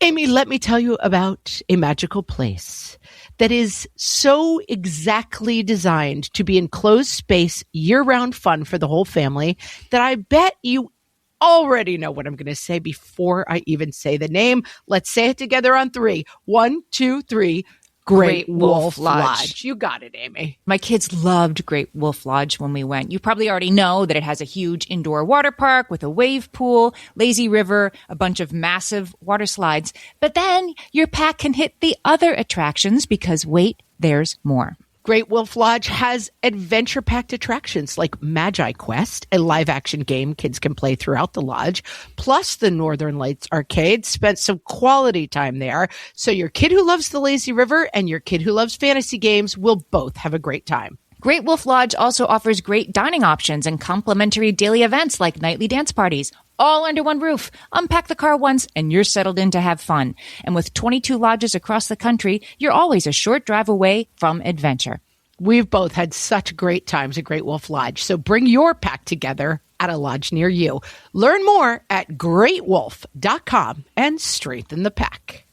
Amy, let me tell you about a magical place that is so exactly designed to be enclosed space, year-round fun for the whole family that I bet you already know what I'm going to say before I even say the name. Let's say it together on 3. 1, 2, 3. Great Wolf Lodge. You got it, Amy. My kids loved Great Wolf Lodge when we went. You probably already know that it has a huge indoor water park with a wave pool, lazy river, a bunch of massive water slides. But then your pack can hit the other attractions because wait, there's more. Great Wolf Lodge has adventure-packed attractions like Magi Quest, a live-action game kids can play throughout the lodge, plus the Northern Lights Arcade. Spent some quality time there, so your kid who loves the lazy river and your kid who loves fantasy games will both have a great time. Great Wolf Lodge also offers great dining options and complimentary daily events like nightly dance parties, all under one roof. Unpack the car once and you're settled in to have fun. And with 22 lodges across the country, you're always a short drive away from adventure. We've both had such great times at Great Wolf Lodge, so bring your pack together at a lodge near you. Learn more at greatwolf.com and strengthen the pack.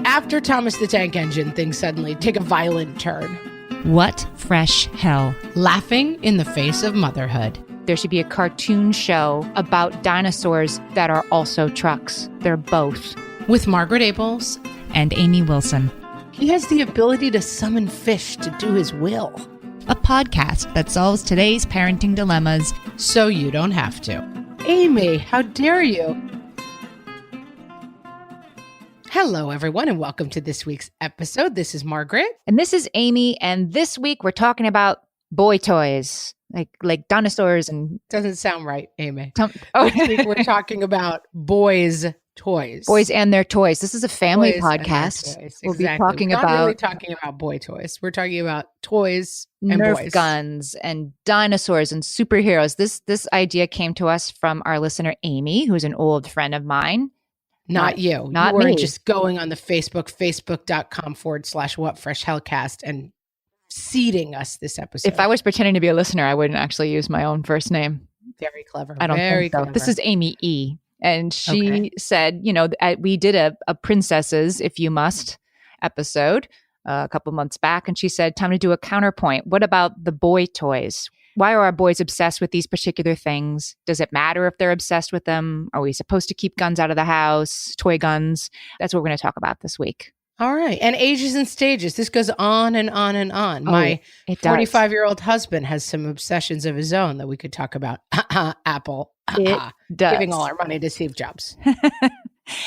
After Thomas the Tank Engine, things suddenly take a violent turn. What fresh hell? Laughing in the face of motherhood. There should be a cartoon show about dinosaurs that are also trucks. They're both. With Margaret Abels and Amy Wilson. He has the ability to summon fish to do his will. A podcast that solves today's parenting dilemmas so you don't have to. Amy, how dare you? Hello, everyone, and welcome to this week's episode. This is Margaret. And this is Amy, and this week we're talking about boy toys, like dinosaurs and... Doesn't sound right, Amy. This week we're talking about boys' toys. Boys and their toys. This is a family podcast. We'll be talking about... Not really talking about boy toys. We're talking about toys and Nerf boys. Guns and dinosaurs and superheroes. This idea came to us from our listener, Amy, who's an old friend of mine. Not you. Not you were me. Just going on the facebook.com/whatfreshhellcast and seeding us this episode. If I was pretending to be a listener, I wouldn't actually use my own first name. Very clever. I don't think so. Clever. This is Amy E. And she said, we did a Princesses, If You Must episode a couple months back. And she said, time to do a counterpoint. What about the boy toys? Why are our boys obsessed with these particular things? Does it matter if they're obsessed with them? Are we supposed to keep guns out of the house, toy guns? That's what we're going to talk about this week. All right. And ages and stages. This goes on and on and on. My 45-year-old husband has some obsessions of his own that we could talk about. Apple. Giving all our money to Steve Jobs. I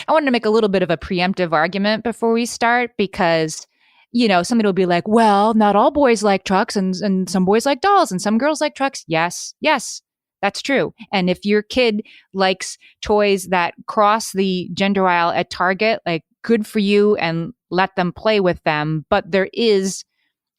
wanted to make a little bit of a preemptive argument before we start because, somebody will be like, well, not all boys like trucks and some boys like dolls and some girls like trucks. Yes, that's true. And if your kid likes toys that cross the gender aisle at Target, like good for you and let them play with them. But there is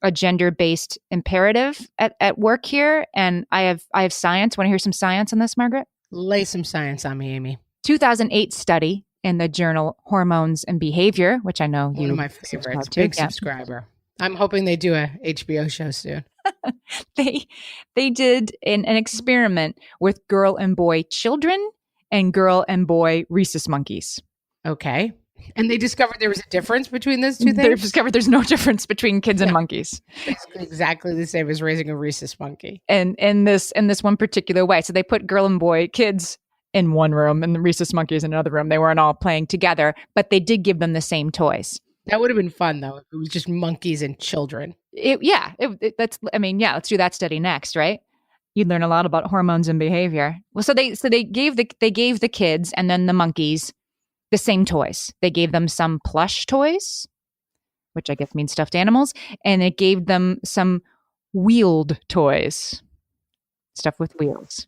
a gender-based imperative at work here. And I have science. Want to hear some science on this, Margaret? Lay some science on me, Amy. 2008 study in the journal Hormones and Behavior, which I know you... One of my favorites. Big subscriber. I'm hoping they do a HBO show soon. They did an experiment with girl and boy children and girl and boy rhesus monkeys. Okay. And they discovered there was a difference between those two things? They discovered there's no difference between kids and monkeys. It's exactly the same as raising a rhesus monkey. And in this one particular way. So they put girl and boy kids in one room and the rhesus monkeys in another room. They weren't all playing together, but they did give them the same toys. That would have been fun, though, if it was just monkeys and children. Let's do that study next, right? You'd learn a lot about hormones and behavior. Well, so they gave the kids and then the monkeys the same toys. They gave them some plush toys, which I guess means stuffed animals, and it gave them some wheeled toys, stuff with wheels.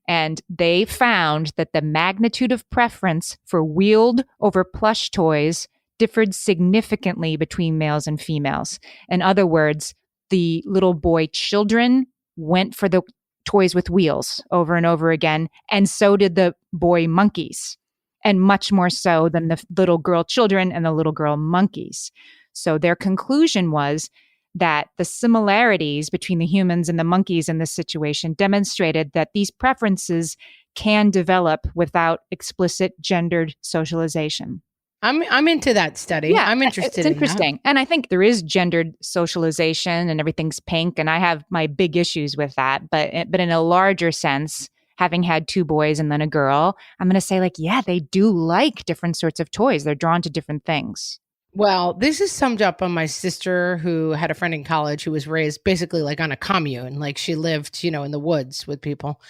And they found that the magnitude of preference for wheeled over plush toys differed significantly between males and females. In other words, the little boy children went for the toys with wheels over and over again, and so did the boy monkeys, and much more so than the little girl children and the little girl monkeys. So their conclusion was that the similarities between the humans and the monkeys in this situation demonstrated that these preferences can develop without explicit gendered socialization. I'm into that study. Yeah, I'm interested it's in interesting. that. And I think there is gendered socialization and everything's pink. And I have my big issues with that. But in a larger sense, having had 2 boys and then a girl, I'm going to say, like, yeah, they do like different sorts of toys. They're drawn to different things. Well, this is summed up on my sister who had a friend in college who was raised basically like on a commune. Like she lived, in the woods with people,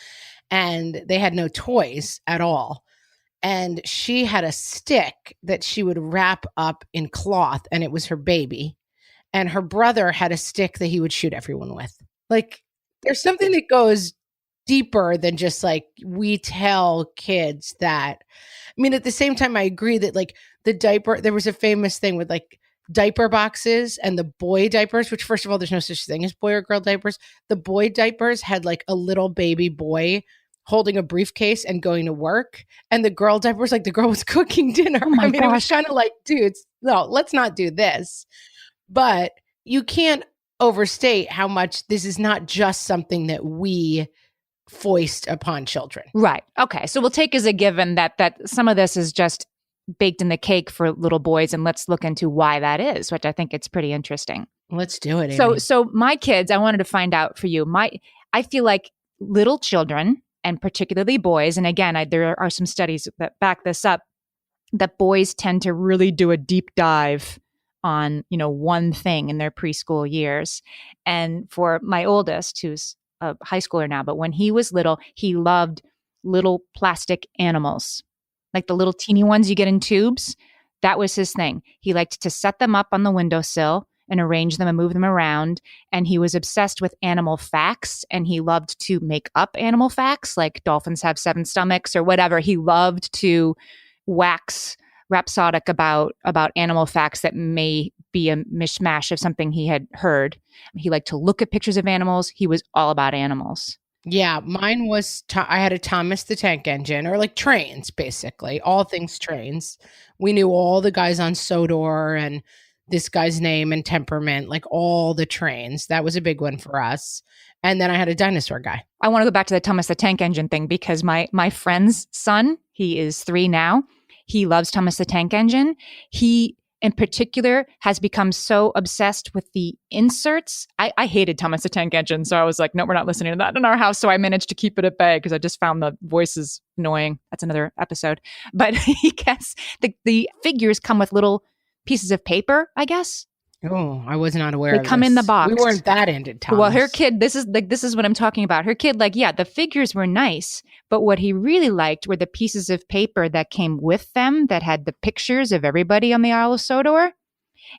and they had no toys at all. And she had a stick that she would wrap up in cloth, and it was her baby. And her brother had a stick that he would shoot everyone with. Like, there's something that goes deeper than just like we tell kids that. I mean, at the same time, I agree that like the diaper, there was a famous thing with like diaper boxes and the boy diapers, which first of all, there's no such thing as boy or girl diapers. The boy diapers had like a little baby boy holding a briefcase and going to work. And the girl diapers, like the girl was cooking dinner. Oh my I mean, it was gosh. kind of like, dudes, no, let's not do this. But you can't overstate how much this is not just something that we foist upon children. Right. Okay. So we'll take as a given that some of this is just baked in the cake for little boys, and let's look into why that is, which I think it's pretty interesting. Let's do it, Amy. So my kids, I wanted to find out for you. I feel like little children, and particularly boys, and again, there are some studies that back this up, that boys tend to really do a deep dive on, one thing in their preschool years. And for my oldest, who's a high schooler now, but when he was little, he loved little plastic animals, like the little teeny ones you get in tubes. That was his thing. He liked to set them up on the windowsill and arrange them and move them around. And he was obsessed with animal facts, and he loved to make up animal facts, like dolphins have 7 stomachs or whatever. He loved to wax rhapsodic about animal facts that may be a mishmash of something he had heard. He liked to look at pictures of animals. He was all about animals. Yeah, mine was, I had a Thomas the Tank Engine, or like trains, basically, all things trains. We knew all the guys on Sodor and this guy's name and temperament, like all the trains. That was a big one for us. And then I had a dinosaur guy. I want to go back to the Thomas the Tank Engine thing because my friend's son, he is 3 now. He loves Thomas the Tank Engine. He, in particular, has become so obsessed with the inserts. I hated Thomas the Tank Engine, so I was like, no, we're not listening to that in our house. So I managed to keep it at bay because I just found the voices annoying. That's another episode. But he gets the figures come with little pieces of paper, I guess. Oh, I was not aware of They come in the box. We weren't that into Thomas. Well, her kid, this is what I'm talking about. Her kid, the figures were nice, but what he really liked were the pieces of paper that came with them that had the pictures of everybody on the Isle of Sodor.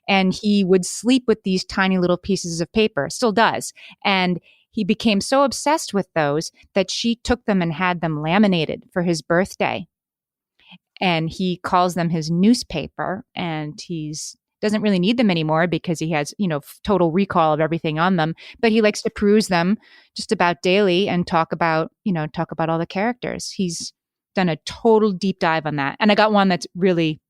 And he would sleep with these tiny little pieces of paper, still does. And he became so obsessed with those that she took them and had them laminated for his birthday. And he calls them his newspaper, and he's doesn't really need them anymore because he has, total recall of everything on them, but he likes to peruse them just about daily and talk about all the characters. He's done a total deep dive on that. And I got one that's really,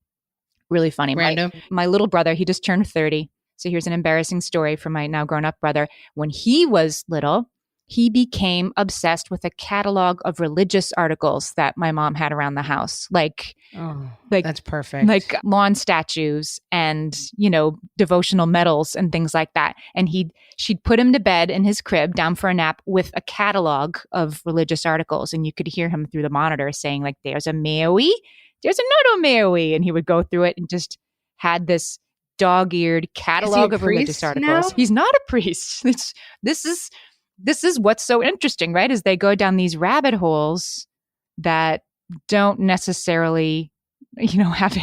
really funny. Random. My little brother, he just turned 30. So here's an embarrassing story from my now grown up brother. When he was little, he became obsessed with a catalog of religious articles that my mom had around the house. Like that's perfect. Like lawn statues and, devotional medals and things like that. And she'd put him to bed in his crib down for a nap with a catalog of religious articles. And you could hear him through the monitor saying, like, there's a Maui, there's another Maui. And he would go through it and just had this dog-eared catalog of religious articles. Now? He's not a priest. This is what's so interesting, right? Is they go down these rabbit holes that don't necessarily, have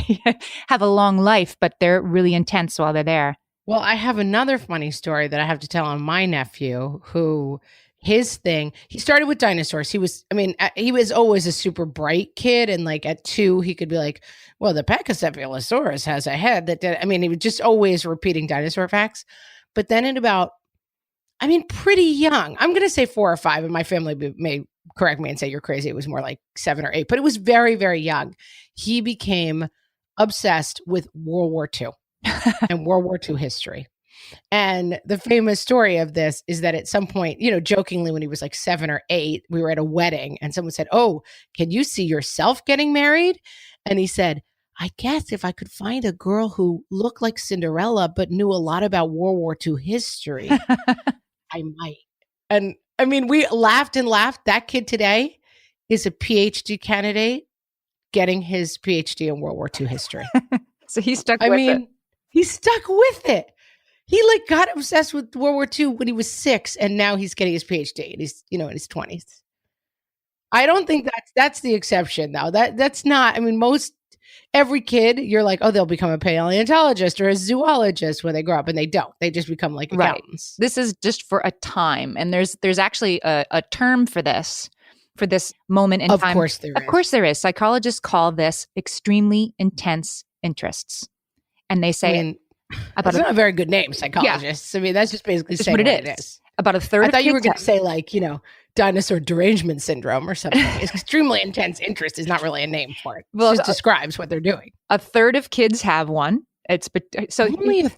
a long life, but they're really intense while they're there. Well, I have another funny story that I have to tell on my nephew who his thing, he started with dinosaurs. He was always a super bright kid. And like at 2, he could be like, well, the Pachycephalosaurus has a head that did. He was just always repeating dinosaur facts. But then at about, pretty young, I'm going to say 4 or 5, and my family may correct me and say you're crazy. It was more like 7 or 8, but it was very, very young. He became obsessed with World War II and World War II history. And the famous story of this is that at some point, jokingly, when he was like 7 or 8, we were at a wedding and someone said, "Oh, can you see yourself getting married?" And he said, "I guess if I could find a girl who looked like Cinderella but knew a lot about World War II history, I might." And I mean, we laughed and laughed. That kid today is a PhD candidate getting his PhD in World War II history. So he stuck with it. He stuck with it. He got obsessed with World War II when he was 6, and now he's getting his PhD and he's, in his 20s. I don't think that's the exception though. That's not, every kid, you're like, oh, they'll become a paleontologist or a zoologist when they grow up, and they don't. They just become like accountants. Right. This is just for a time. And there's actually a term for this moment in time. Of course there is. Of course there is. Psychologists call this extremely intense interests. And they say that's not a very good name, psychologists. Yeah. That's just basically saying what it is. About a third. I thought you were going to say dinosaur derangement syndrome or something. Extremely intense interest is not really a name for it. Well, it just describes what they're doing. A third of kids have one. So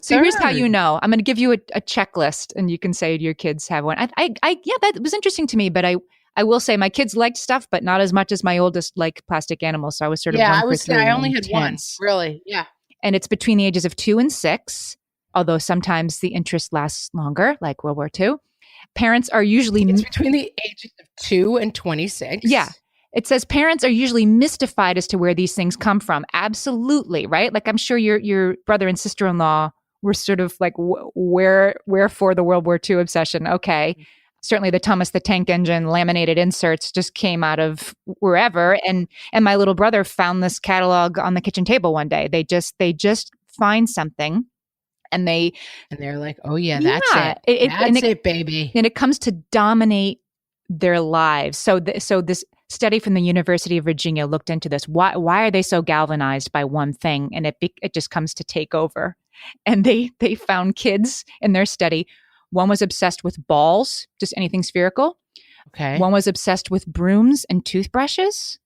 here's how you know. I'm going to give you a checklist, and you can say your kids have one. That was interesting to me, but I will say my kids liked stuff, but not as much as my oldest liked plastic animals. So I was sort of I only had one. Really, yeah. And it's between the ages of 2 and 6, although sometimes the interest lasts longer, like World War II. Parents are usually... It's between the ages of 2 and 26. Yeah. It says parents are usually mystified as to where these things come from. Absolutely, right? Like I'm sure your brother and sister-in-law were sort of like, wherefore the World War II obsession? Okay. Certainly the Thomas the Tank Engine laminated inserts just came out of wherever. And my little brother found this catalog on the kitchen table one day. They just find something and they're like, oh yeah, that's it. That's it, baby. And it comes to dominate their lives. So this study from the University of Virginia looked into this. Why are they so galvanized by one thing? And it just comes to take over. And they found kids in their study. One was obsessed with balls, just anything spherical. Okay. One was obsessed with brooms and toothbrushes.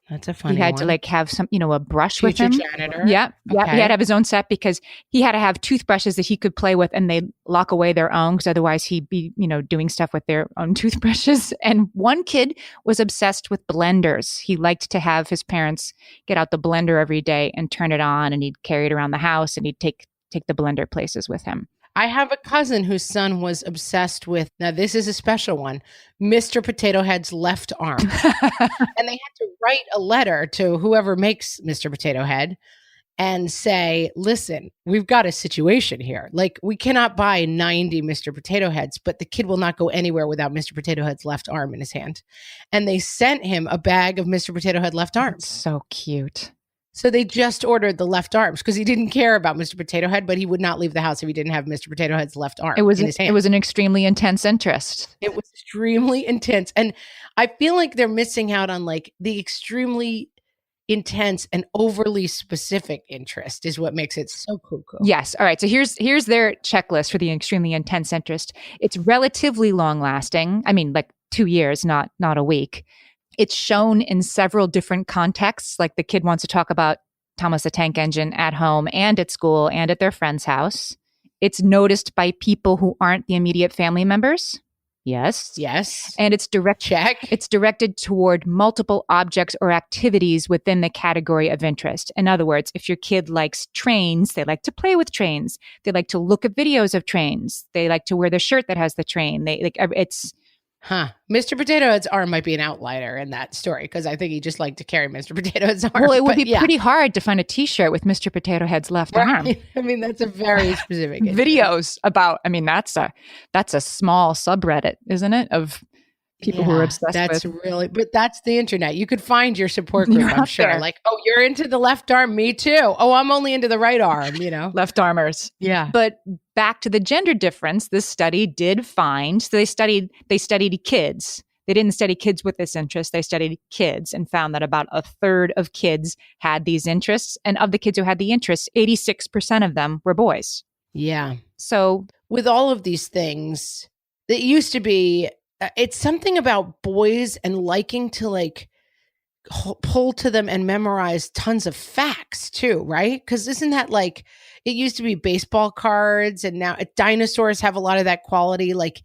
That's a funny one. He had to have some, a brush with him. Janitor. Yeah. Okay. Yeah. He had to have his own set because he had to have toothbrushes that he could play with and they'd lock away their own because otherwise he'd be, doing stuff with their own toothbrushes. And one kid was obsessed with blenders. He liked to have his parents get out the blender every day and turn it on, and he'd carry it around the house and he'd take the blender places with him. I have a cousin whose son was obsessed with, now this is a special one, Mr. Potato Head's left arm. And they had to write a letter to whoever makes Mr. Potato Head and say, listen, we've got a situation here. Like, we cannot buy 90 Mr. Potato Heads, but the kid will not go anywhere without Mr. Potato Head's left arm in his hand. And they sent him a bag of Mr. Potato Head left arms. So cute. So they just ordered the left arms because he didn't care about Mr. Potato Head, but he would not leave the house if he didn't have Mr. Potato Head's left arm in his hand. It was an extremely intense interest. It was extremely intense. And I feel like they're missing out on the extremely intense and overly specific interest is what makes it so cool. Yes. All right. So here's their checklist for the extremely intense interest. It's relatively long lasting. 2 years, not a week. It's shown in several different contexts. Like the kid wants to talk about Thomas the Tank Engine at home and at school and at their friend's house. It's noticed by people who aren't the immediate family members. Yes. And it's directed toward multiple objects or activities within the category of interest. In other words, if your kid likes trains, they like to play with trains. They like to look at videos of trains. They like to wear the shirt that has the train. Mr. Potato Head's arm might be an outlier in that story because I think he just liked to carry Mr. Potato Head's arm. Well, it would be pretty hard to find a T-shirt with Mr. Potato Head's left arm. That's a very specific videos about. That's a small subreddit, isn't it? Of people who are obsessed with. But that's the internet. You could find your support group, I'm sure. There. Like, oh, you're into the left arm. Me too. Oh, I'm only into the right arm, Left armers. Yeah. But back to the gender difference, this study did find, so they studied kids. They didn't study kids with this interest. They studied kids and found that about a third of kids had these interests. And of the kids who had the interests, 86% of them were boys. Yeah. So with all of these things, it used to be, it's something about boys and liking to pull to them and memorize tons of facts too, right? Because isn't that like, it used to be baseball cards and now dinosaurs have a lot of that quality. Like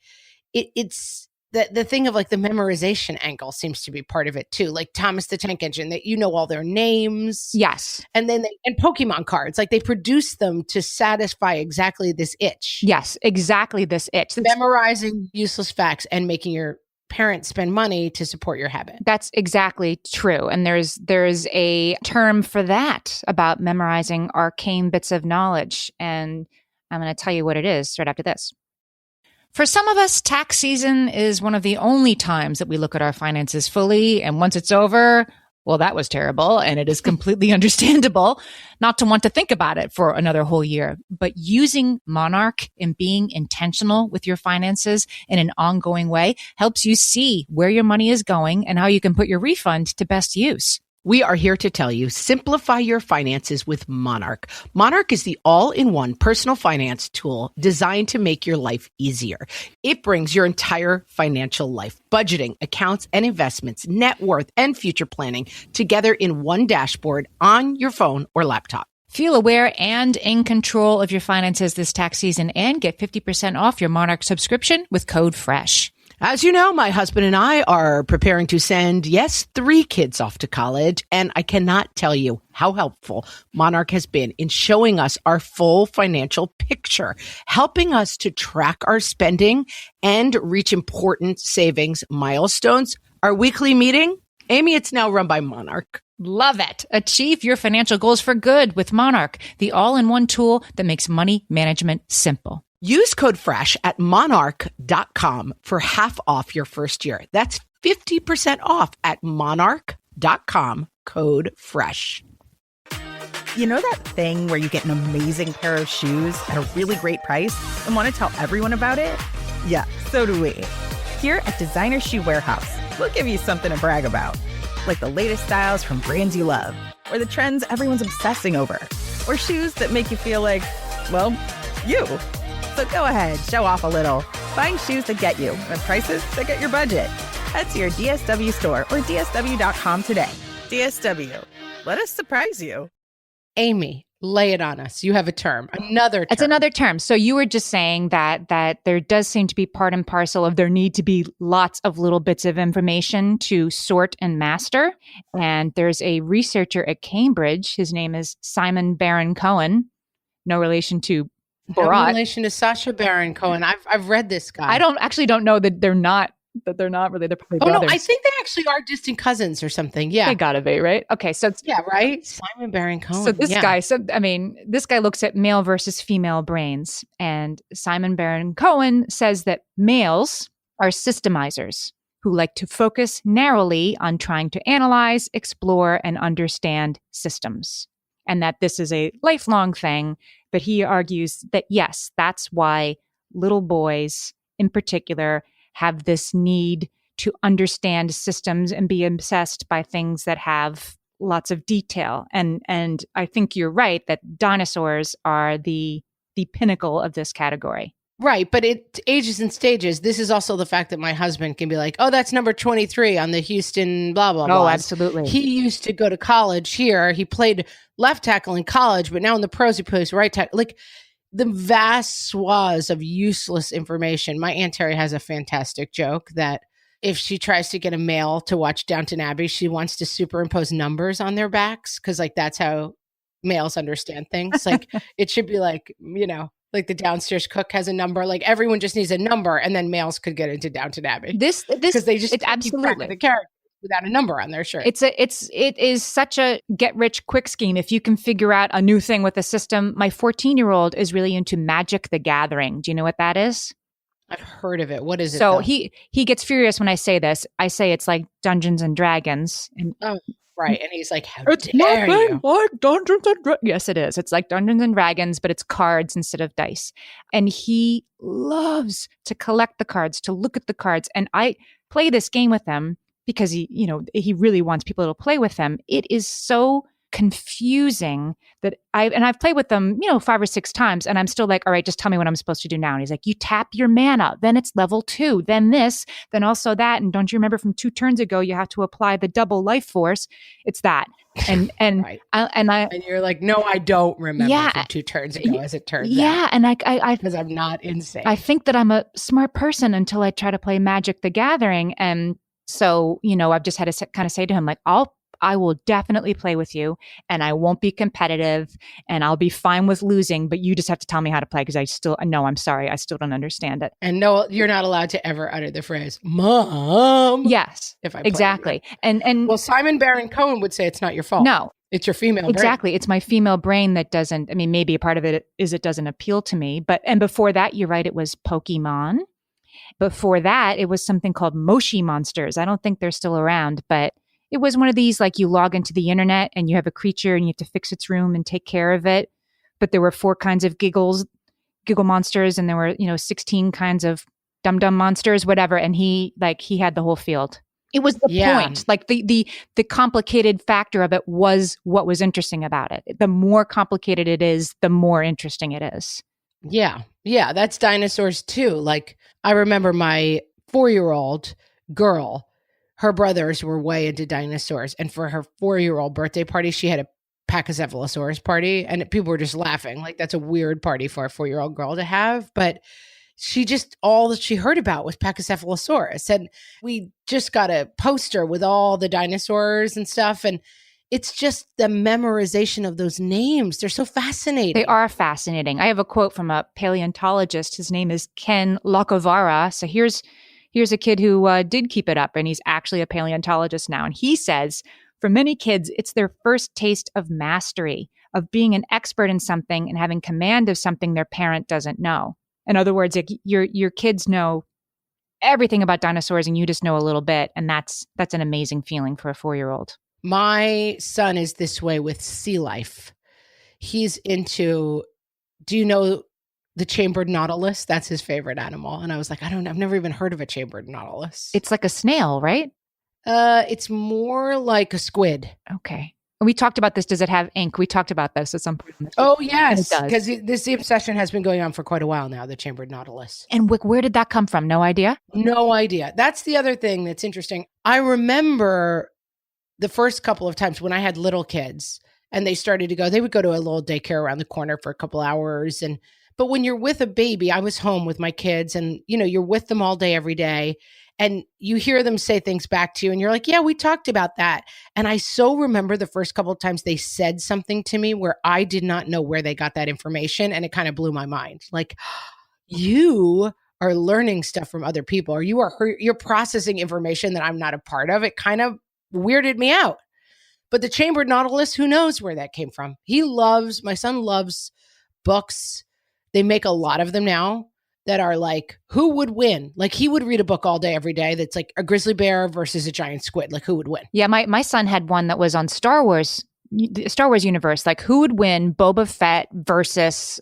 it's the thing of like the memorization angle seems to be part of it too. Like Thomas the Tank Engine, that you know all their names. Yes. And then and Pokemon cards, like they produce them to satisfy exactly this itch. Yes, exactly this itch. Memorizing useless facts and making your parents spend money to support your habit. That's exactly true. And there's a term for that, about memorizing arcane bits of knowledge. And I'm going to tell you what it is right after this. For some of us, tax season is one of the only times that we look at our finances fully. And once it's over, well, that was terrible. And it is completely understandable not to want to think about it for another whole year. But using Monarch and being intentional with your finances in an ongoing way helps you see where your money is going and how you can put your refund to best use. We are here to tell you, simplify your finances with Monarch. Monarch is the all-in-one personal finance tool designed to make your life easier. It brings your entire financial life, budgeting, accounts and investments, net worth, and future planning together in one dashboard on your phone or laptop. Feel aware and in control of your finances this tax season and get 50% off your Monarch subscription with code FRESH. As you know, my husband and I are preparing to send, 3 kids off to college, and I cannot tell you how helpful Monarch has been in showing us our full financial picture, helping us to track our spending and reach important savings milestones. Our weekly meeting, Amy, it's now run by Monarch. Love it. Achieve your financial goals for good with Monarch, the all-in-one tool that makes money management simple. Use code FRESH at monarch.com for half off your first year. That's 50% off at monarch.com, code FRESH. You know that thing where you get an amazing pair of shoes at a really great price and want to tell everyone about it? Yeah, so do we. Here at Designer Shoe Warehouse, we'll give you something to brag about, like the latest styles from brands you love, or the trends everyone's obsessing over, or shoes that make you feel like, well, you. So go ahead, show off a little. Find shoes that get you at prices that get your budget. Head to your DSW store or DSW.com today. DSW, let us surprise you. Amy, lay it on us. You have a term, another term. It's another term. So you were just saying that there does seem to be part and parcel of there need to be lots of little bits of information to sort and master. And there's a researcher at Cambridge. His name is Simon Baron-Cohen. No relation to No relation to Sacha Baron Cohen. I've read this guy. I don't know that they're not really. They're probably brothers. No, I think they actually are distant cousins or something. Yeah, they gotta be, right? Okay, so right. Simon Baron Cohen. So this guy looks at male versus female brains, and Simon Baron Cohen says that males are systemizers who like to focus narrowly on trying to analyze, explore, and understand systems, and that this is a lifelong thing. But he argues that, yes, that's why little boys in particular have this need to understand systems and be obsessed by things that have lots of detail. And I think you're right that dinosaurs are the pinnacle of this category. Right. But it ages and stages. This is also the fact that my husband can be like, oh, that's number 23 on the Houston blah, blah, blah. Oh, absolutely. He used to go to college here. He played left tackle in college, but now in the pros, he plays right tackle. Like the vast swaths of useless information. My Aunt Terry has a fantastic joke that if she tries to get a male to watch Downton Abbey, she wants to superimpose numbers on their backs because like that's how males understand things. Like it should be like, like the downstairs cook has a number, like everyone just needs a number, and then males could get into Downton Abbey. This because they just it's absolutely the character without a number on their shirt. It is such a get rich quick scheme if you can figure out a new thing with a system. My 14-year-old is really into Magic the Gathering. Do you know what that is? I've heard of it. What is it? So he gets furious when I say this. I say it's like Dungeons and Dragons. Right. And he's like, how dare you? Like Dungeons and Dragons. Yes, it is. It's like Dungeons and Dragons, but it's cards instead of dice. And he loves to collect the cards, to look at the cards. And I play this game with him because he really wants people to play with him. It is so confusing that I've played with them, 5 or 6 times, and I'm still like, all right, just tell me what I'm supposed to do now. And he's like, you tap your mana, then it's level 2, then this, then also that. And don't you remember from 2 turns ago, you have to apply the double life force. It's that. And right. And you're like, no, I don't remember from 2 turns ago, as it turns out. Yeah. And I because I'm not insane. I think that I'm a smart person until I try to play Magic the Gathering. And so, I've just had to kind of say to him, like, I will definitely play with you, and I won't be competitive, and I'll be fine with losing, but you just have to tell me how to play, because I'm sorry, I still don't understand it. And no, you're not allowed to ever utter the phrase, Mom. Yes, if I exactly. And well, Simon Baron Cohen would say it's not your fault. No. It's your female exactly. brain. It's my female brain that doesn't, maybe a part of it is it doesn't appeal to me. And before that, you're right, it was Pokemon. Before that, it was something called Moshi Monsters. I don't think they're still around, but it was one of these, like, you log into the internet and you have a creature and you have to fix its room and take care of it. But there were 4 kinds of giggle monsters, and there were, 16 kinds of dum-dum monsters, whatever. And he had the whole field. It was the point. Like the complicated factor of it was what was interesting about it. The more complicated it is, the more interesting it is. Yeah. Yeah. That's Dinosaurs too. Like, I remember my 4-year-old girl, her brothers were way into dinosaurs. And for her 4-year-old birthday party, she had a Pachycephalosaurus party. And people were just laughing. Like, that's a weird party for a 4-year-old girl to have. But all that she heard about was Pachycephalosaurus. And we just got a poster with all the dinosaurs and stuff. And it's just the memorization of those names. They're so fascinating. They are fascinating. I have a quote from a paleontologist. His name is Ken Locovara. So here's a kid who did keep it up, and he's actually a paleontologist now. And he says, for many kids, it's their first taste of mastery, of being an expert in something and having command of something their parent doesn't know. In other words, like, your kids know everything about dinosaurs and you just know a little bit. And that's an amazing feeling for a 4-year-old. My son is this way with sea life. He's into, do you know the chambered nautilus? That's his favorite animal. And I was like, I've never even heard of a chambered nautilus. It's like a snail, right? It's more like a squid. Okay. We talked about this. Does it have ink? We talked about this at some point. Oh, yes. Because the obsession has been going on for quite a while now, the chambered nautilus. And where did that come from? No idea? No idea. That's the other thing that's interesting. I remember the first couple of times when I had little kids and they would go to a little daycare around the corner for a couple hours. But when you're with a baby, I was home with my kids and, you're with them all day, every day. And you hear them say things back to you and you're like, yeah, we talked about that. And I so remember the first couple of times they said something to me where I did not know where they got that information. And it kind of blew my mind. Like, you are learning stuff from other people, or you're processing information that I'm not a part of. It kind of weirded me out. But the chambered nautilus, who knows where that came from? My son loves books. They make a lot of them now that are like, who would win? Like, he would read a book all day, every day that's like a grizzly bear versus a giant squid. Like, who would win? Yeah, my son had one that was on Star Wars universe. Like, who would win, Boba Fett versus,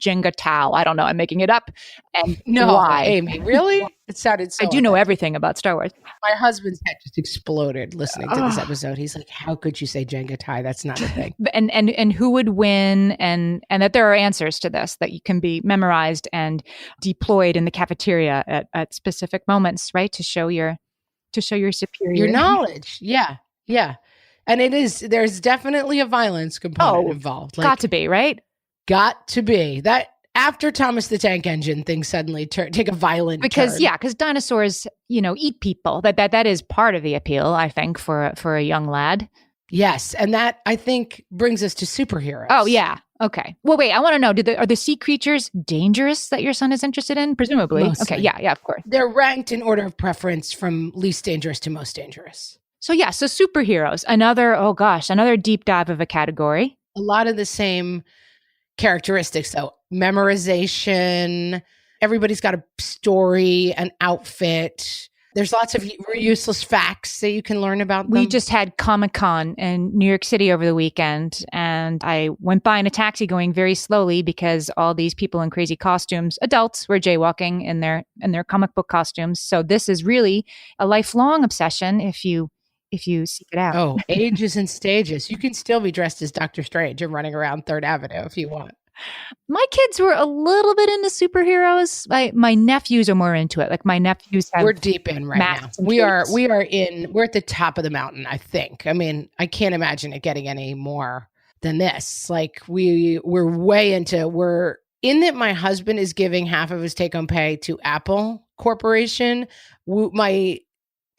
Jenga Tao? I don't know. I'm making it up. And no, why? Amy, really? It sounded so. I do know everything about Star Wars. My husband's head just exploded listening to this episode. He's like, how could you say Jenga Tao? That's not a thing. And who would win? And that there are answers to this that you can be memorized and deployed in the cafeteria at specific moments, right? To show your superior your knowledge. Yeah. Yeah. And there's definitely a violence component involved. Got to be, right? Got to be. That after Thomas the Tank Engine, things suddenly take a violent turn. Because dinosaurs, eat people. That is part of the appeal, I think, for a young lad. Yes, and that, I think, brings us to superheroes. Oh yeah. Okay. Well, wait. I want to know: are the sea creatures dangerous that your son is interested in? Presumably. Mostly. Okay. Yeah. Of course. They're ranked in order of preference from least dangerous to most dangerous. So superheroes. Another deep dive of a category. A lot of the same characteristics, though. Memorization. Everybody's got a story, an outfit. There's lots of useless facts that you can learn about them. We just had Comic-Con in New York City over the weekend, and I went by in a taxi going very slowly because all these people in crazy costumes, adults, were jaywalking in their comic book costumes. So this is really a lifelong obsession if you if you seek it out. Oh, ages and stages. You can still be dressed as Dr. Strange and running around Third Avenue if you want. My kids were a little bit into superheroes. My nephews are more into it. Like my nephews have. We're deep in right now. We're at the top of the mountain, I think. I mean, I can't imagine it getting any more than this. Like we're in it. My husband is giving half of his take-home pay to Apple Corporation. My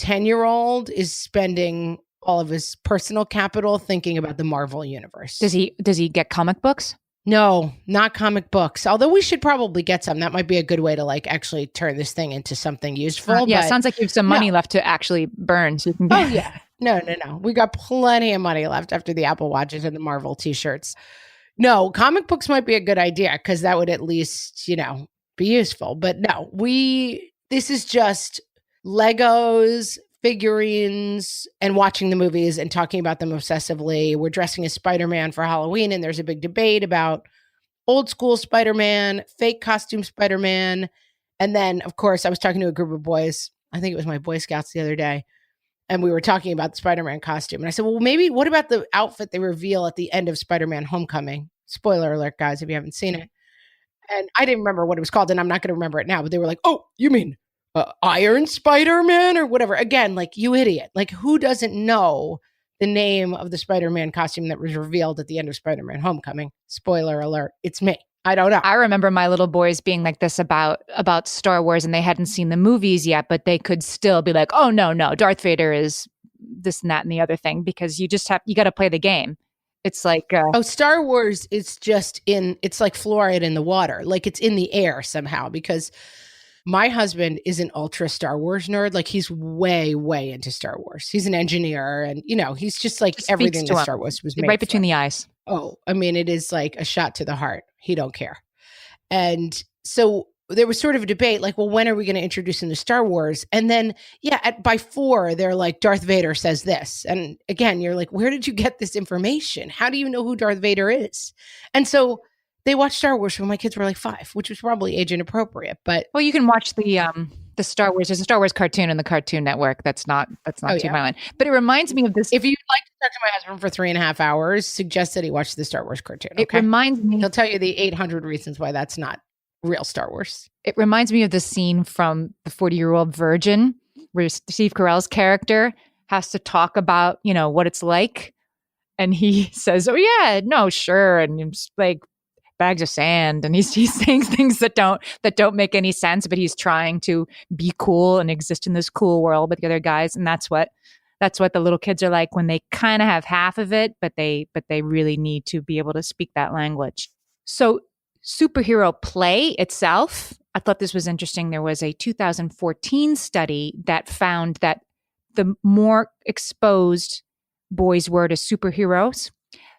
10-year-old is spending all of his personal capital thinking about the Marvel universe. Does he get comic books? No, not comic books. Although we should probably get some. That might be a good way to like actually turn this thing into something useful. Yeah, sounds like you have some money left to actually burn. So you can get. Oh yeah. No. We got plenty of money left after the Apple Watches and the Marvel t-shirts. No, comic books might be a good idea because that would at least, be useful. But no, this is just Legos, figurines, and watching the movies and talking about them obsessively. We're dressing as Spider-Man for Halloween, and there's a big debate about old school Spider-Man, fake costume Spider-Man. And then, of course, I was talking to a group of boys. I think it was my Boy Scouts the other day. And we were talking about the Spider-Man costume. And I said, well, maybe what about the outfit they reveal at the end of Spider-Man Homecoming? Spoiler alert, guys, if you haven't seen it. And I didn't remember what it was called, and I'm not going to remember it now. But they were like, oh, you mean Iron Spider-Man or whatever? Again, like, you idiot. Like, who doesn't know the name of the Spider-Man costume that was revealed at the end of Spider-Man Homecoming? Spoiler alert, it's me. I don't know. I remember my little boys being like this about Star Wars, and they hadn't seen the movies yet, but they could still be like, oh, no, Darth Vader is this and that and the other thing, because you got to play the game. It's like Star Wars is it's like fluoride in the water. Like it's in the air somehow, because my husband is an ultra Star Wars nerd. Like he's way, way into Star Wars. He's an engineer, and he's just like everything that Star Wars was made right between the eyes. Oh, I mean, it is like a shot to the heart. He don't care. And so there was sort of a debate like, well, when are we going to introduce him to Star Wars? And then, by 4, they're like, Darth Vader says this. And again, you're like, where did you get this information? How do you know who Darth Vader is? And so they watched Star Wars when my kids were like 5, which was probably age inappropriate. But well, you can watch the Star Wars. There's a Star Wars cartoon on the Cartoon Network. That's not too violent. But it reminds me of this. If you'd like to talk to my husband for 3.5 hours, suggest that he watch the Star Wars cartoon. Okay? It reminds me. He'll tell you the 800 reasons why that's not real Star Wars. It reminds me of the scene from The 40-Year-Old Virgin, where Steve Carell's character has to talk about, what it's like. And he says, oh yeah, no, sure. And it's like bags of sand. And he's saying things that don't make any sense, but he's trying to be cool and exist in this cool world with the other guys. And that's what the little kids are like when they kind of have half of it, but they really need to be able to speak that language. So superhero play itself, I thought this was interesting. There was a 2014 study that found that the more exposed boys were to superheroes,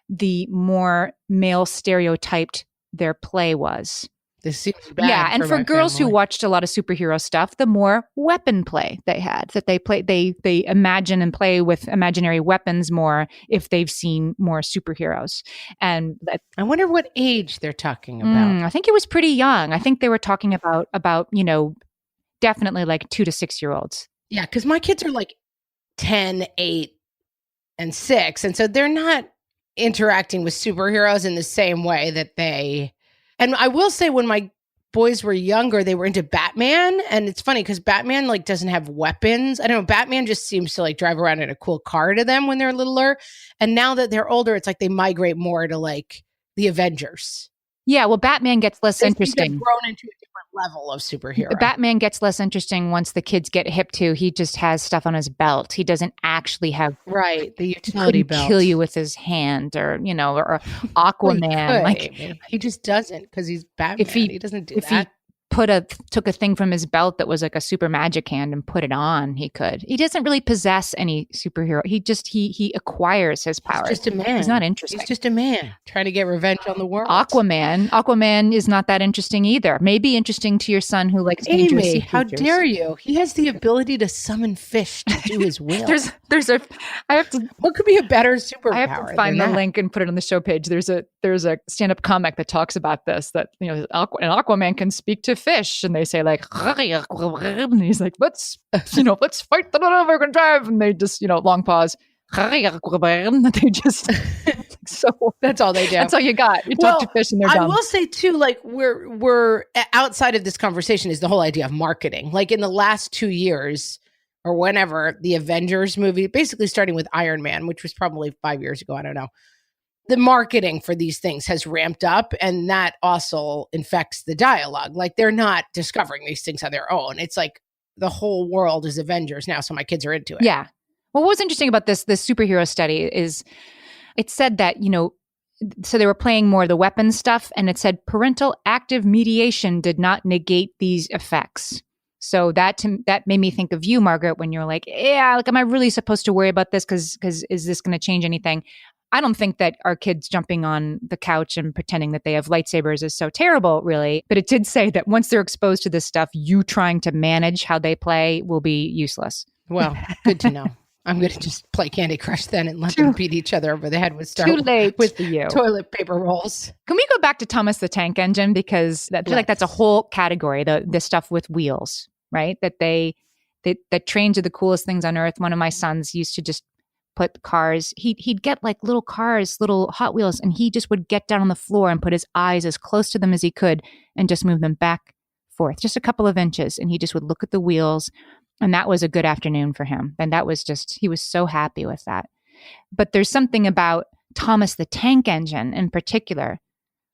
the more male stereotyped their play was. This seems bad. Yeah, and for girls who watched a lot of superhero stuff, the more weapon play they had. That they imagine and play with imaginary weapons more if they've seen more superheroes. And I wonder what age they're talking about. I think it was pretty young. I think they were talking about definitely like 2 to 6 year olds. Yeah, because my kids are like 10, 8, and 6, and so they're not interacting with superheroes in the same way that they. And I will say, when my boys were younger, they were into Batman. And it's funny because Batman like doesn't have weapons. I don't know. Batman just seems to like drive around in a cool car to them when they're littler. And now that they're older, it's like they migrate more to like the Avengers. Yeah, well, Batman gets less interesting. They've grown into a different level of superhero. Batman gets less interesting once the kids get hip to. He just has stuff on his belt. He doesn't actually have the utility belt. Kill you with his hand, or Aquaman. He just doesn't, because he's Batman. He doesn't do that. Took a thing from his belt that was like a super magic hand and put it on, he could. He doesn't really possess any superhero. He acquires his powers. He's just a man. He's not interesting. He's just a man trying to get revenge on the world. Aquaman is not that interesting either. Maybe interesting to your son who likes dangerous sea creatures. How dare you? He has the ability to summon fish to do his will. What could be a better superpower? I have to find the link and put it on the show page. There's a there's a stand-up comic that talks about this, that, you know, an Aquaman can speak to fish, and they say like, and he's like, let's fight the river and drive, and they just, long pause. They just so that's all they do. That's all you got. You talk to fish and they're dumb. I will say too, like we're outside of this conversation is the whole idea of marketing. Like in the last 2 years or whenever, the Avengers movie, basically starting with Iron Man, which was probably 5 years ago, I don't know. The marketing for these things has ramped up, and that also infects the dialogue. Like they're not discovering these things on their own. It's like the whole world is Avengers now, so my kids are into it. Yeah. Well, what was interesting about this superhero study is it said that, so they were playing more of the weapon stuff, and it said parental active mediation did not negate these effects. So that made me think of you, Margaret, when you're like, yeah, like, am I really supposed to worry about this? Because is this going to change anything? I don't think that our kids jumping on the couch and pretending that they have lightsabers is so terrible, really. But it did say that once they're exposed to this stuff, you trying to manage how they play will be useless. Well, good to know. I'm going to just play Candy Crush then and let them beat each other over the head with toilet paper rolls. Can we go back to Thomas the Tank Engine? Because I feel like that's a whole category, the stuff with wheels, right? That trains are the coolest things on earth. One of my sons used to just put cars, he'd get like little cars, little Hot Wheels, and he just would get down on the floor and put his eyes as close to them as he could and just move them back, forth, just a couple of inches. And he just would look at the wheels. And that was a good afternoon for him. And that was just, he was so happy with that. But there's something about Thomas the Tank Engine in particular.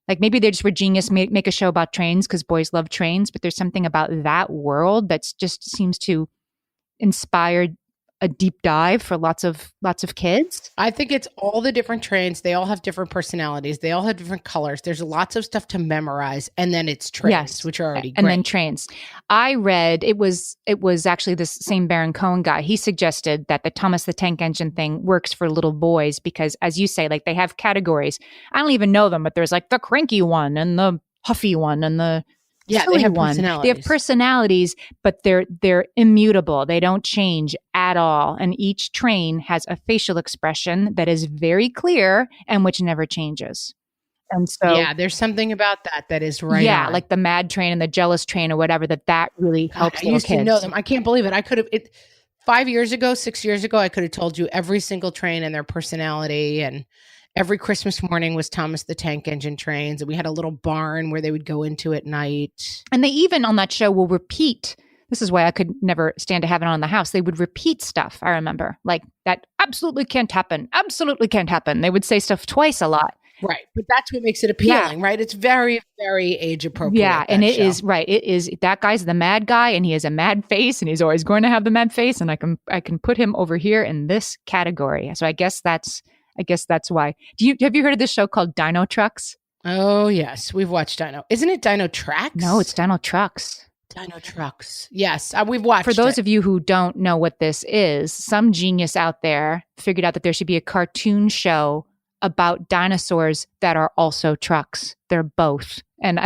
Like maybe they just were genius, make a show about trains because boys love trains. But there's something about that world that just seems to inspire a deep dive for lots of kids. I think it's all the different trains. They all have different personalities. They all have different colors. There's lots of stuff to memorize. And then it's trains, which are already great. And then trains. I read, it was actually this same Baron Cohen guy. He suggested that the Thomas the Tank Engine thing works for little boys because, as you say, like they have categories. I don't even know them, but there's like the cranky one and the huffy one and the they have personalities. They have personalities, but they're immutable. They don't change at all. And each train has a facial expression that is very clear and which never changes. And so, yeah, there's something about that is right. Yeah, on. like the mad train and the jealous train or whatever, that really helps. I used to know them. I can't believe it. I could have 5 years ago, 6 years ago, I could have told you every single train and their personality. And every Christmas morning was Thomas the Tank Engine trains. And we had a little barn where they would go into at night. And they even on that show will repeat. This is why I could never stand to have it on in the house. They would repeat stuff. I remember like that absolutely can't happen. Absolutely can't happen. They would say stuff twice a lot. Right. But that's what makes it appealing, right? It's very, very age appropriate. Yeah. And it is right. It is, that guy's the mad guy and he has a mad face and he's always going to have the mad face. And I can put him over here in this category. So I guess that's why. Have you heard of this show called Dino Trucks? Oh, yes. We've watched Dino. Isn't it Dino Tracks? No, it's Dino Trucks. Dino Trucks. Yes, we've watched For those of you who don't know what this is, some genius out there figured out that there should be a cartoon show about dinosaurs that are also trucks. They're both. And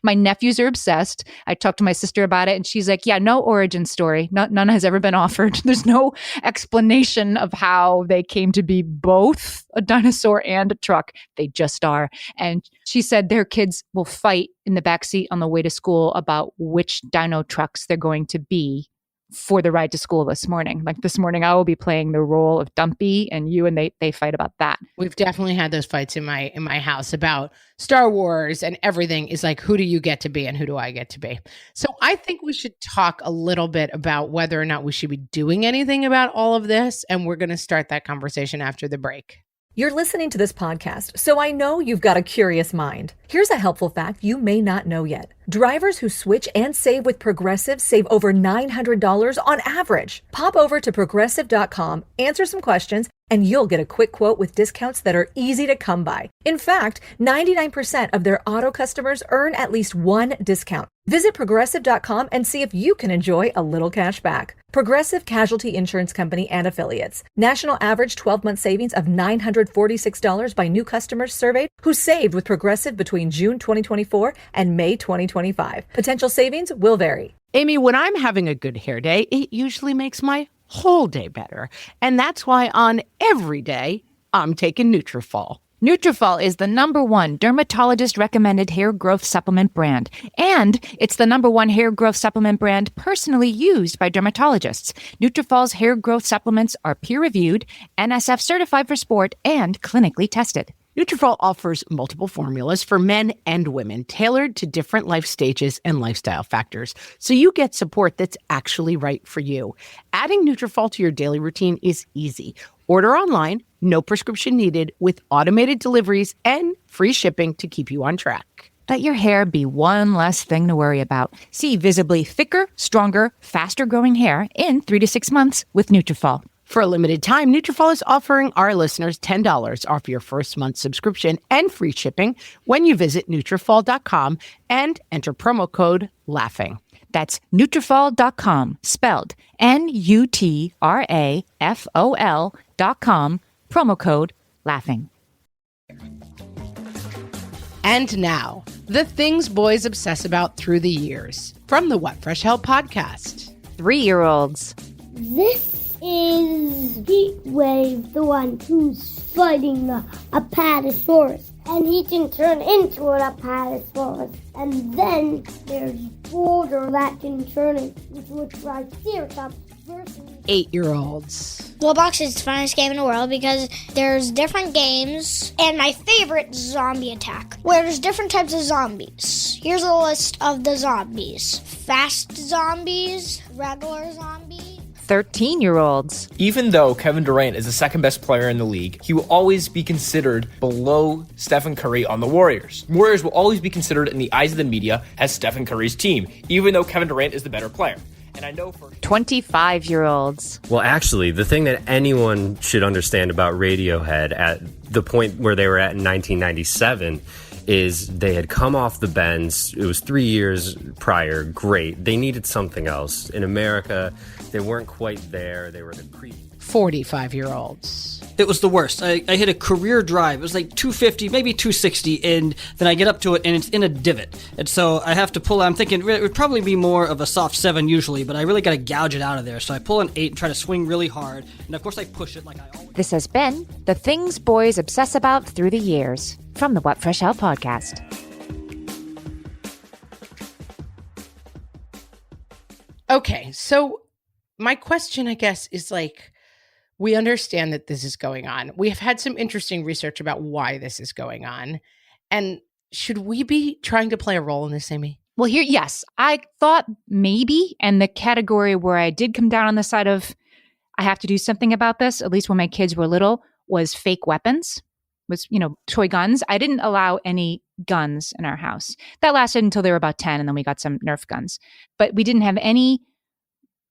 my nephews are obsessed. I talked to my sister about it and she's like, yeah, no origin story. None has ever been offered. There's no explanation of how they came to be both a dinosaur and a truck. They just are. And she said their kids will fight in the backseat on the way to school about which dino trucks they're going to be for the ride to school this morning. Like this morning, I will be playing the role of Dumpy and you, and they fight about that. We've definitely had those fights in my house about Star Wars, and everything is like, who do you get to be and who do I get to be? So I think we should talk a little bit about whether or not we should be doing anything about all of this. And we're going to start that conversation after the break. You're listening to this podcast, so I know you've got a curious mind. Here's a helpful fact you may not know yet. Drivers who switch and save with Progressive save over $900 on average. Pop over to Progressive.com, answer some questions, and you'll get a quick quote with discounts that are easy to come by. In fact, 99% of their auto customers earn at least one discount. Visit Progressive.com and see if you can enjoy a little cash back. Progressive Casualty Insurance Company and Affiliates. National average 12-month savings of $946 by new customers surveyed who saved with Progressive between June 2024 and May 2025. Potential savings will vary. Amy, when I'm having a good hair day, it usually makes my whole day better. And that's why on every day, I'm taking Nutrafol. Nutrafol is the #1 dermatologist-recommended hair growth supplement brand, and it's the #1 hair growth supplement brand personally used by dermatologists. Nutrafol's hair growth supplements are peer-reviewed, NSF certified for sport, and clinically tested. Nutrafol offers multiple formulas for men and women, tailored to different life stages and lifestyle factors, so you get support that's actually right for you. Adding Nutrafol to your daily routine is easy. Order online, no prescription needed, with automated deliveries and free shipping to keep you on track. Let your hair be one less thing to worry about. See visibly thicker, stronger, faster-growing hair in 3 to 6 months with Nutrafol. For a limited time, Nutrafol is offering our listeners $10 off your first month subscription and free shipping when you visit Nutrafol.com and enter promo code LAUGHING. That's Nutrafol.com, spelled Nutrafol.com, promo code LAUGHING. And now, the things boys obsess about through the years, from the What Fresh Hell podcast. 3-year-olds. This is Heatwave, the one who's fighting a Apatosaurus. And he can turn into an Apatosaurus. And then there's Boulder that can turn into a Triceratops versus 8-year-olds. Roblox is the funnest game in the world because there's different games, and my favorite, Zombie Attack, where there's different types of zombies. Here's a list of the zombies. Fast zombies, regular zombies. 13-year-olds. Even though Kevin Durant is the second best player in the league, he will always be considered below Stephen Curry on the Warriors. Warriors will always be considered in the eyes of the media as Stephen Curry's team, even though Kevin Durant is the better player. And I know for 25-year-olds. Well, actually, the thing that anyone should understand about Radiohead at the point where they were at in 1997 is they had come off the bends. It was 3 years prior. Great. They needed something else. In America, they weren't quite there. They were the creep. 45-year-olds. It was the worst. I hit a career drive. It was like 250, maybe 260, and then I get up to it, and it's in a divot. And so I have to pull out. I'm thinking it would probably be more of a soft 7 usually, but I really got to gouge it out of there. So I pull an 8 and try to swing really hard. And, of course, I push it like I always... This has been The Things Boys Obsess About Through the Years from the What Fresh Hell podcast. Okay, so my question, I guess, is like, we understand that this is going on. We have had some interesting research about why this is going on. And should we be trying to play a role in this, Amy? Well, yes, I thought maybe, and the category where I did come down on the side of I have to do something about this, at least when my kids were little, was fake weapons, was, toy guns. I didn't allow any guns in our house. That lasted until they were about 10, and then we got some Nerf guns. But we didn't have any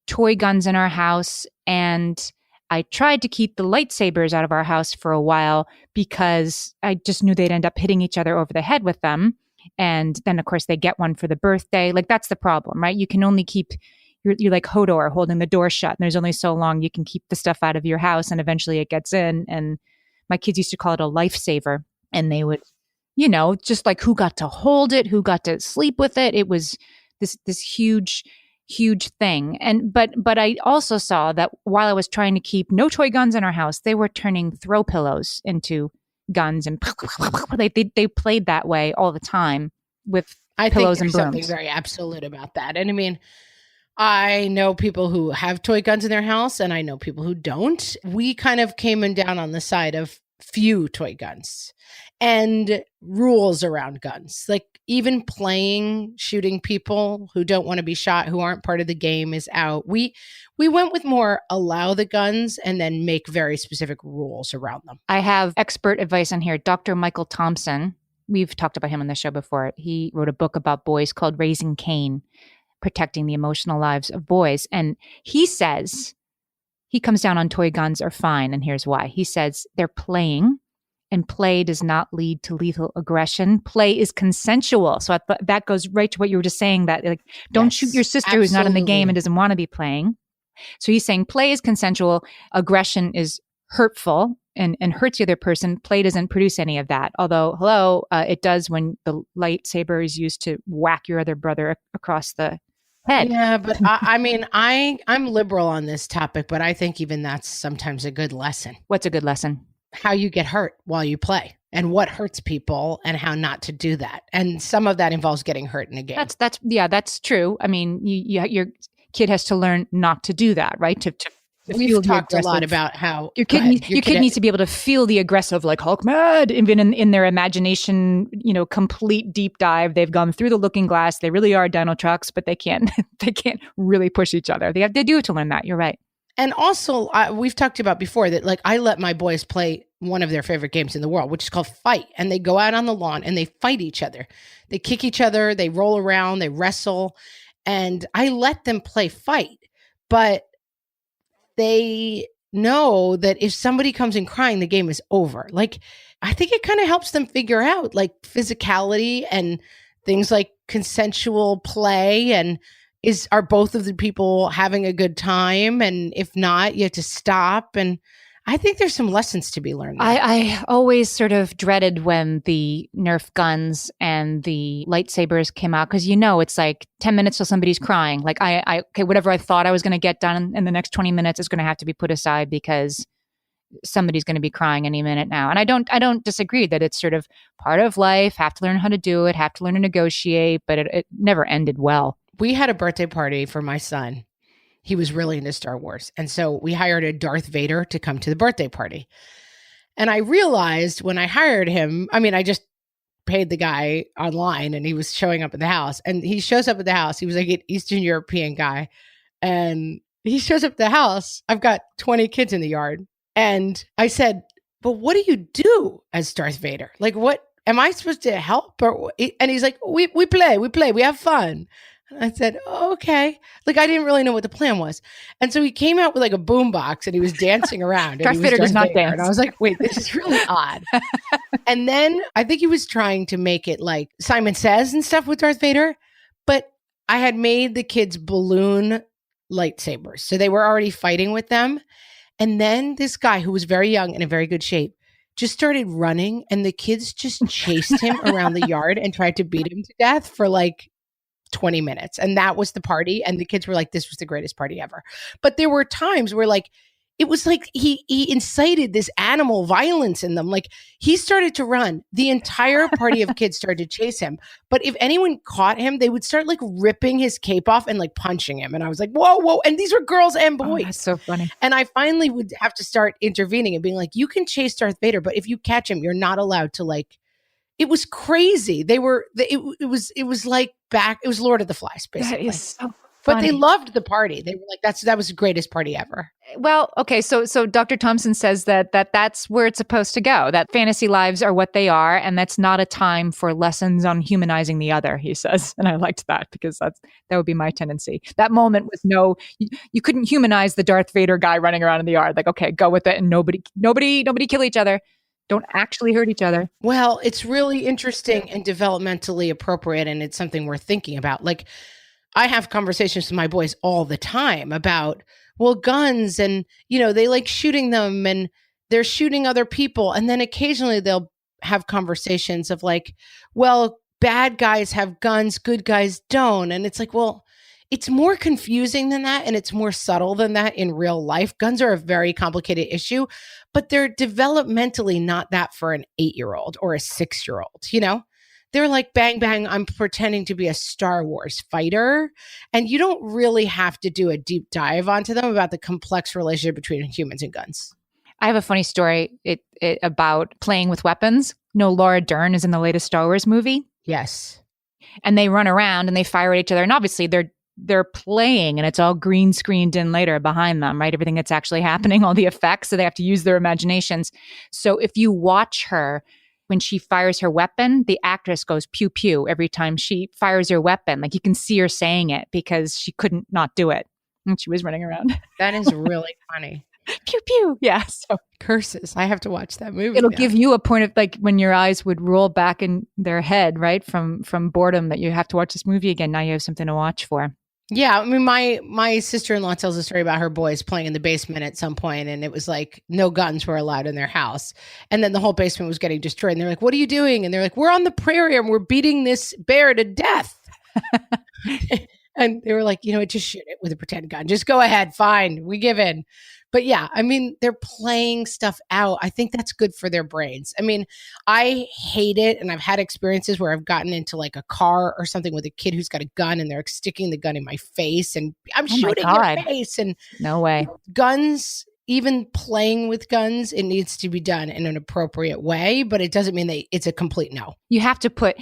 toy guns in our house, and I tried to keep the lightsabers out of our house for a while because I just knew they'd end up hitting each other over the head with them. And then, of course, they get one for the birthday. Like, that's the problem, right? You can only keep, you're like Hodor holding the door shut, and there's only so long you can keep the stuff out of your house, and eventually it gets in. And my kids used to call it a lifesaver, and they would, just like who got to hold it, who got to sleep with it. It was this huge thing. And but I also saw that while I was trying to keep no toy guns in our house, they were turning throw pillows into guns, and they played that way all the time with pillows and brooms. Something very absolute about that. And I mean, I know people who have toy guns in their house, and I know people who don't. We kind of came down on the side of few toy guns and rules around guns. Like, even playing, shooting people who don't want to be shot, who aren't part of the game, is out. We went with more allow the guns and then make very specific rules around them. I have expert advice on here. Dr. Michael Thompson, we've talked about him on the show before. He wrote a book about boys called Raising Cain, Protecting the Emotional Lives of Boys. And he says, he comes down on toy guns are fine, and here's why. He says they're playing, and play does not lead to lethal aggression. Play is consensual. So that goes right to what you were just saying, that like, don't shoot your sister who's not in the game and doesn't want to be playing. So he's saying play is consensual. Aggression is hurtful and hurts the other person. Play doesn't produce any of that. Although, it does when the lightsaber is used to whack your other brother across the head. Yeah, but I'm liberal on this topic, but I think even that's sometimes a good lesson. What's a good lesson? How you get hurt while you play. and what hurts people and how not to do that. And some of that involves getting hurt in a game. That's true. I mean, your kid has to learn not to do that, right? To We've talked a lot about how your kid needs to be able to feel the aggressive, like Hulk mad, even in their imagination, complete deep dive. They've gone through the looking glass. They really are dino trucks, but they can't really push each other. They do have to learn that. You're right. And also, we've talked about before that, like, I let my boys play one of their favorite games in the world, which is called Fight. And they go out on the lawn and they fight each other. They kick each other. They roll around. They wrestle. And I let them play Fight. But they know that if somebody comes in crying, the game is over. Like, I think it kind of helps them figure out, like, physicality and things like consensual play, and are both of the people having a good time? And if not, you have to stop. And I think there's some lessons to be learned there. I always sort of dreaded when the Nerf guns and the lightsabers came out, because it's like 10 minutes till somebody's crying. Like okay, whatever I thought I was going to get done in the next 20 minutes is going to have to be put aside because somebody's going to be crying any minute now. And I don't disagree that it's sort of part of life. Have to learn how to do it. Have to learn to negotiate. But it never ended well. We had a birthday party for my son. He was really into Star Wars. And so we hired a Darth Vader to come to the birthday party. And I realized when I hired him, I just paid the guy online and he was showing up at the house. And he shows up at the house. He was like an Eastern European guy. And he shows up at the house. I've got 20 kids in the yard. And I said, but what do you do as Darth Vader? Like, what am I supposed to help? And he's like, we play, we have fun. I said, oh, okay. Like, I didn't really know what the plan was. And so he came out with like a boombox and he was dancing around. Darth Vader does not dance. And I was like, wait, this is really odd. And then I think he was trying to make it like Simon Says and stuff with Darth Vader. But I had made the kids balloon lightsabers. So they were already fighting with them. And then this guy who was very young and in very good shape just started running. And the kids just chased him around the yard and tried to beat him to death for like 20 minutes. And that was the party. And the kids were like, this was the greatest party ever. But there were times where like, it was like he incited this animal violence in them. Like, he started to run. The entire party of kids started to chase him. But if anyone caught him, they would start like ripping his cape off and like punching him. And I was like, whoa. And these were girls and boys. Oh, that's so funny. And I finally would have to start intervening and being like, you can chase Darth Vader, but if you catch him, you're not allowed to like. It was crazy. It was like it was Lord of the Flies, basically. That is so funny. But they loved the party. They were like, that was the greatest party ever. Well, okay. So Dr. Thompson says that's where it's supposed to go, that fantasy lives are what they are. And that's not a time for lessons on humanizing the other, he says. And I liked that because that would be my tendency. That moment was you couldn't humanize the Darth Vader guy running around in the yard. Like, okay, go with it. And nobody kill each other. Don't actually hurt each other. Well, it's really interesting and developmentally appropriate. And it's something we're thinking about. Like, I have conversations with my boys all the time about, well, guns and, they like shooting them and they're shooting other people. And then occasionally they'll have conversations of like, well, bad guys have guns, good guys don't. And it's like, well, it's more confusing than that. And it's more subtle than that in real life. Guns are a very complicated issue, but they're developmentally not that for an 8-year-old or a 6-year-old, They're like, bang, bang, I'm pretending to be a Star Wars fighter. And you don't really have to do a deep dive onto them about the complex relationship between humans and guns. I have a funny story about playing with weapons. Laura Dern is in the latest Star Wars movie. Yes. And they run around and they fire at each other. And obviously they're playing and it's all green screened in later behind them, right? Everything that's actually happening, all the effects. So they have to use their imaginations. So if you watch her, when she fires her weapon, the actress goes pew pew every time she fires her weapon. Like, you can see her saying it because she couldn't not do it. And she was running around. That is really funny. Pew pew. Yeah. So curses. I have to watch that movie. It'll give you a point of like when your eyes would roll back in their head, right? From boredom, that you have to watch this movie again. Now you have something to watch for. Yeah, I mean, my sister-in-law tells a story about her boys playing in the basement at some point, and it was like no guns were allowed in their house. And then the whole basement was getting destroyed. And they're like, what are you doing? And they're like, we're on the prairie and we're beating this bear to death. And they were like, just shoot it with a pretend gun. Just go ahead. Fine. We give in. But yeah, I mean, they're playing stuff out. I think that's good for their brains. I mean, I hate it. And I've had experiences where I've gotten into like a car or something with a kid who's got a gun and they're sticking the gun in my face and I'm shooting your face. And no way. Guns, even playing with guns, it needs to be done in an appropriate way, but it doesn't mean it's a complete no. You have to put,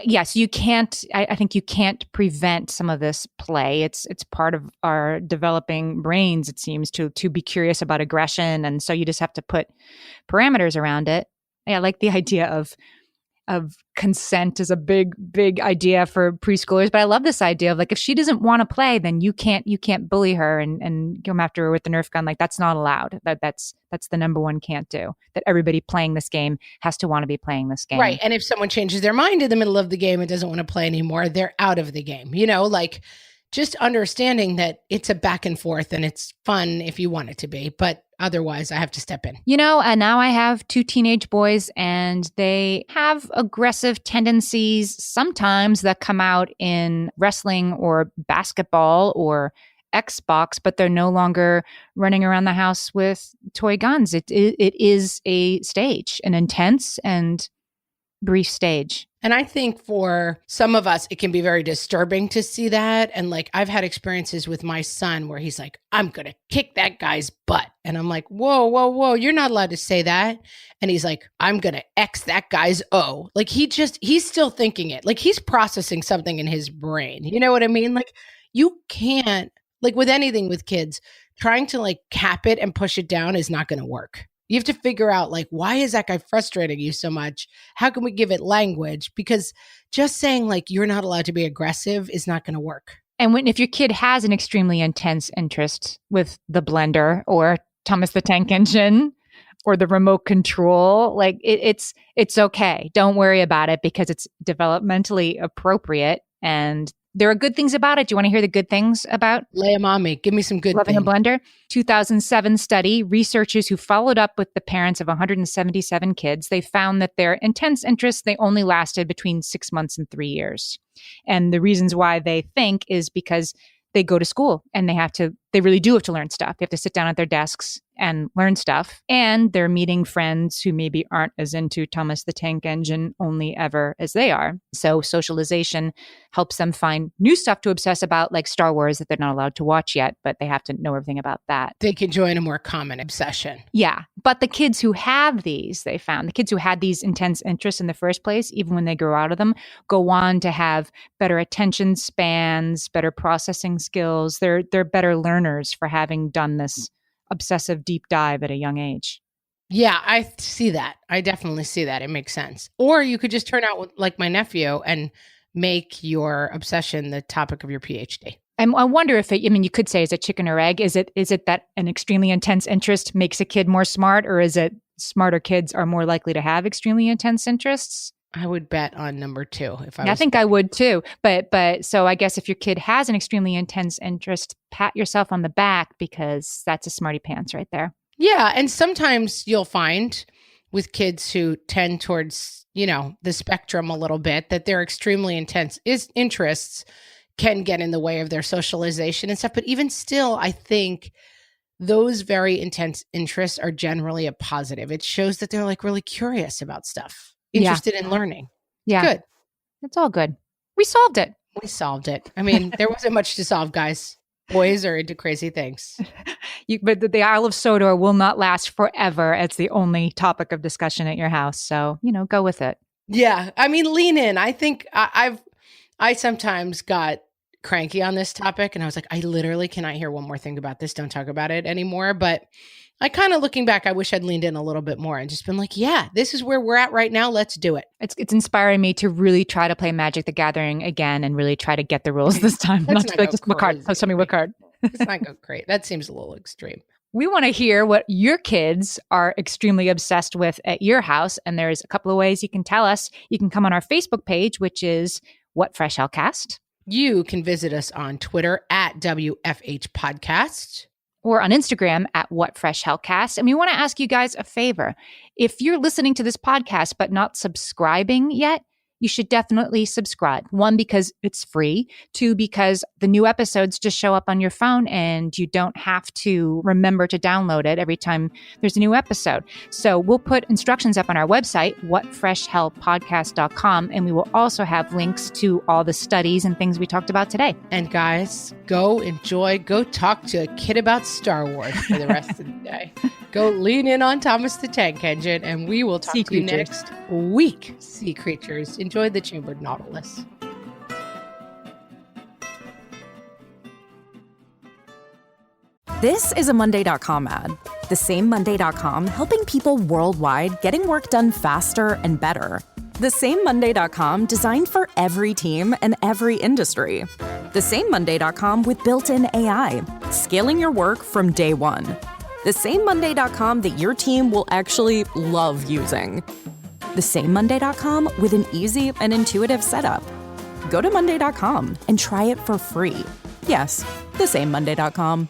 yes, you can't, I think you can't prevent some of this play. It's part of our developing brains, it seems, to be curious about aggression. And so you just have to put parameters around it. I like the idea of consent is a big idea for preschoolers, but I love this idea of like, if she doesn't want to play, then you can't bully her and come after her with the Nerf gun. Like that's not allowed. That's the number one can't do. That everybody playing this game has to want to be playing this game. Right. And if someone changes their mind in the middle of the game and doesn't want to play anymore, they're out of the game. Like just understanding that it's a back and forth and it's fun if you want it to be, but otherwise I have to step in. And now I have 2 teenage boys and they have aggressive tendencies sometimes that come out in wrestling or basketball or Xbox, but they're no longer running around the house with toy guns. It is a stage, an intense and brief stage. And I think for some of us, it can be very disturbing to see that. And like, I've had experiences with my son where he's like, I'm going to kick that guy's butt. And I'm like, whoa, you're not allowed to say that. And he's like, I'm going to X that guy's O. Like he's still thinking it. Like he's processing something in his brain. You know what I mean? Like you can't, like with anything with kids, trying to like cap it and push it down is not going to work. You have to figure out like, why is that guy frustrating you so much? How can we give it language? Because just saying like, you're not allowed to be aggressive is not going to work. And if your kid has an extremely intense interest with the blender or Thomas the Tank Engine or the remote control, like it's okay. Don't worry about it because it's developmentally appropriate and there are good things about it. Do you want to hear the good things about? Lay 'em on me. Give me some good loving things. a blender? 2007 study, researchers who followed up with the parents of 177 kids, they found that their intense interests, they only lasted between 6 months and 3 years. And the reasons why they think is because they go to school and they really do have to learn stuff. They have to sit down at their desks and learn stuff. And they're meeting friends who maybe aren't as into Thomas the Tank Engine only ever as they are. So socialization helps them find new stuff to obsess about, like Star Wars that they're not allowed to watch yet, but they have to know everything about that. They can join a more common obsession. Yeah. But the kids who have these, they found, the kids who had these intense interests in the first place, even when they grow out of them, go on to have better attention spans, better processing skills. They're better learners for having done this obsessive deep dive at a young age. Yeah, I see that. I definitely see that. It makes sense. Or you could just turn out with, like my nephew and make your obsession the topic of your PhD. And I wonder if you could say, is it chicken or egg? Is it that an extremely intense interest makes a kid more smart, or is it smarter kids are more likely to have extremely intense interests? I would bet on number 2 if I think I would too. But so I guess if your kid has an extremely intense interest, pat yourself on the back because that's a smarty pants right there. Yeah. And sometimes you'll find with kids who tend towards, the spectrum a little bit, that their extremely intense interests can get in the way of their socialization and stuff. But even still, I think those very intense interests are generally a positive. It shows that they're like really curious about stuff. Interested in learning. Yeah. Good. It's all good. We solved it. I mean, there wasn't much to solve, guys. Boys are into crazy things. But the Isle of Sodor will not last forever. It's the only topic of discussion at your house. So, go with it. Yeah. I mean, lean in. I think I sometimes got cranky on this topic and I was like, I literally cannot hear one more thing about this. Don't talk about it anymore. But I kind of, looking back, I wish I'd leaned in a little bit more and just been like, yeah, this is where we're at right now. Let's do it. It's inspiring me to really try to play Magic the Gathering again and really try to get the rules this time. Not to be like, just what card? Tell me what card. Let's not go great. That seems a little extreme. We want to hear what your kids are extremely obsessed with at your house. And there's a couple of ways you can tell us. You can come on our Facebook page, which is What Fresh Hellcast. You can visit us on Twitter at WFH Podcast. Or on Instagram at What Fresh Hellcast. And we want to ask you guys a favor. If you're listening to this podcast but not subscribing yet, you should definitely subscribe. 1, because it's free. 2, because the new episodes just show up on your phone and you don't have to remember to download it every time there's a new episode. So we'll put instructions up on our website, whatfreshhellpodcast.com, and we will also have links to all the studies and things we talked about today. And guys, go talk to a kid about Star Wars for the rest of the day. Go lean in on Thomas the Tank Engine, and we will talk to you next week. Sea creatures, enjoy the chambered nautilus. This is a Monday.com ad. The same Monday.com helping people worldwide getting work done faster and better. The same Monday.com designed for every team and every industry. The same Monday.com with built-in AI, scaling your work from day one. The same Monday.com that your team will actually love using. The same Monday.com with an easy and intuitive setup. Go to Monday.com and try it for free. Yes, the same Monday.com.